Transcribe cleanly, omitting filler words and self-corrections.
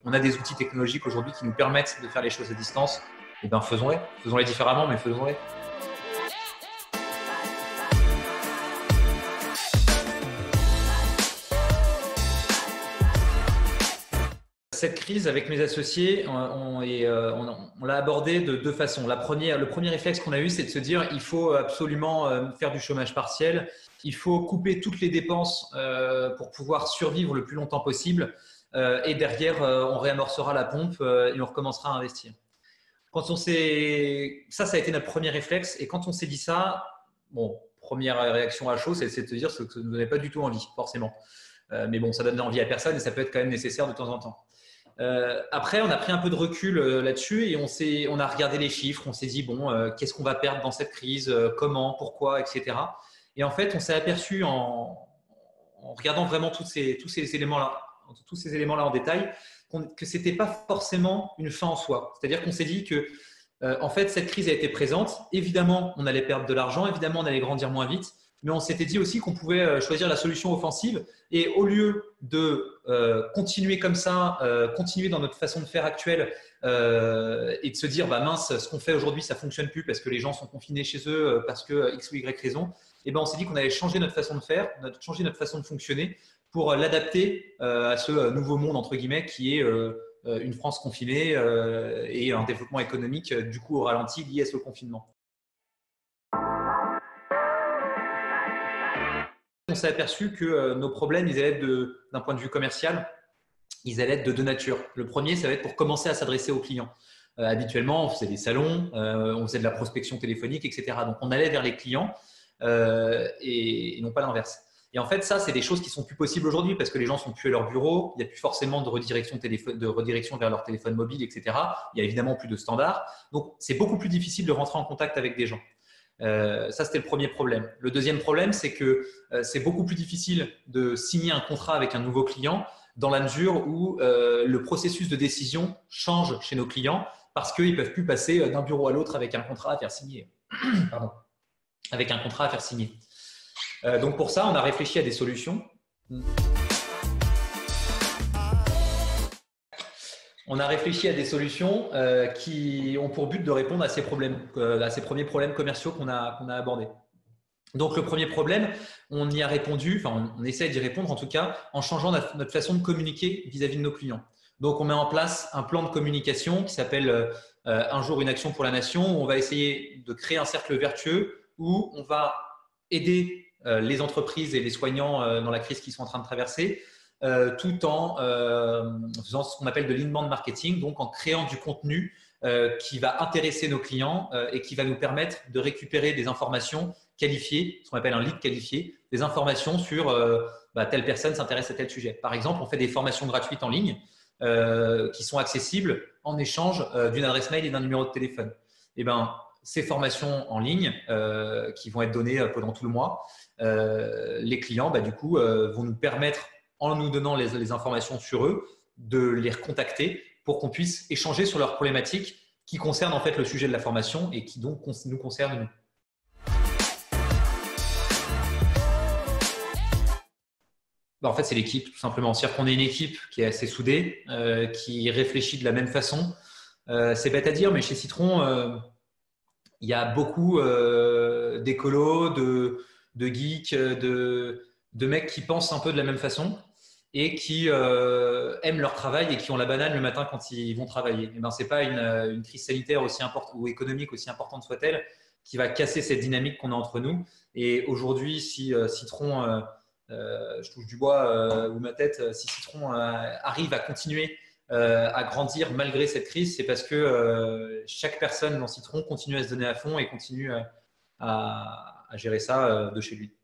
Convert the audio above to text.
on a des outils technologiques aujourd'hui qui nous permettent de faire les choses à distance. Eh bien, faisons-les. Faisons-les différemment, mais faisons-les. Cette crise, avec mes associés, on l'a abordée de deux façons. Le premier réflexe qu'on a eu, c'est de se dire il faut absolument faire du chômage partiel, il faut couper toutes les dépenses pour pouvoir survivre le plus longtemps possible et derrière, on réamorcera la pompe et on recommencera à investir. Ça a été notre premier réflexe. Et quand on s'est dit ça, bon, première réaction à chaud, c'est de se dire que ça ne donnait pas du tout envie, forcément. Mais bon, ça donne envie à personne et ça peut être quand même nécessaire de temps en temps. Après, on a pris un peu de recul là-dessus et on a regardé les chiffres. On s'est dit, bon, qu'est-ce qu'on va perdre dans cette crise, comment, pourquoi, etc. Et en fait, on s'est aperçu en regardant vraiment tous ces éléments-là en détail, que ce n'était pas forcément une fin en soi. C'est-à-dire qu'on s'est dit que en fait, cette crise a été présente. Évidemment, on allait perdre de l'argent. Évidemment, on allait grandir moins vite. Mais on s'était dit aussi qu'on pouvait choisir la solution offensive et au lieu de continuer comme ça, continuer dans notre façon de faire actuelle et de se dire bah mince, ce qu'on fait aujourd'hui ça fonctionne plus parce que les gens sont confinés chez eux parce que X ou Y raison, et ben on s'est dit qu'on allait changer notre façon de faire, changer notre façon de fonctionner pour l'adapter à ce nouveau monde entre guillemets qui est une France confinée et un développement économique du coup au ralenti lié à ce confinement. On s'est aperçu que nos problèmes, ils allaient être d'un point de vue commercial, ils allaient être de deux natures. Le premier, ça va être pour commencer à s'adresser aux clients. Habituellement, on faisait des salons, on faisait de la prospection téléphonique, etc. Donc, on allait vers les clients et non pas l'inverse. Et en fait, ça, c'est des choses qui sont plus possibles aujourd'hui parce que les gens sont plus à leur bureau, il n'y a plus forcément de redirection vers leur téléphone mobile, etc. Il y a évidemment plus de standards. Donc, c'est beaucoup plus difficile de rentrer en contact avec des gens. Ça, c'était le premier problème. Le deuxième problème, c'est que c'est beaucoup plus difficile de signer un contrat avec un nouveau client dans la mesure où le processus de décision change chez nos clients parce qu'ils ne peuvent plus passer d'un bureau à l'autre avec un contrat à faire signer. Pardon. Avec un contrat à faire signer. Donc pour ça, on a réfléchi à des solutions. On a réfléchi à des solutions qui ont pour but de répondre à ces problèmes, à ces premiers problèmes commerciaux qu'on a abordés. Donc, le premier problème, on y a répondu, enfin, on essaie d'y répondre en tout cas, en changeant notre façon de communiquer vis-à-vis de nos clients. Donc, on met en place un plan de communication qui s'appelle Un jour, une action pour la nation, où on va essayer de créer un cercle vertueux où on va aider les entreprises et les soignants dans la crise qu'ils sont en train de traverser, tout en faisant ce qu'on appelle de l'inbound marketing, donc en créant du contenu qui va intéresser nos clients et qui va nous permettre de récupérer des informations qualifiées, ce qu'on appelle un lead qualifié, des informations sur telle personne s'intéresse à tel sujet. Par exemple, on fait des formations gratuites en ligne qui sont accessibles en échange d'une adresse mail et d'un numéro de téléphone. Et ben, ces formations en ligne qui vont être données pendant tout le mois, les clients du coup vont nous permettre, en nous donnant les informations sur eux, de les recontacter pour qu'on puisse échanger sur leurs problématiques qui concernent en fait le sujet de la formation et qui donc nous concernent nous. En fait, c'est l'équipe tout simplement. C'est-à-dire qu'on est une équipe qui est assez soudée, qui réfléchit de la même façon. C'est bête à dire, mais chez Citron, il y a beaucoup d'écolos, de geeks, de mecs qui pensent un peu de la même façon et qui aiment leur travail et qui ont la banane le matin quand ils vont travailler. Et ben, ce n'est pas une crise sanitaire aussi importante ou économique aussi importante soit-elle qui va casser cette dynamique qu'on a entre nous. Et aujourd'hui, si Citron, je touche du bois ou ma tête, si Citron arrive à continuer à grandir malgré cette crise, c'est parce que chaque personne dans Citron continue à se donner à fond et continue à gérer ça de chez lui.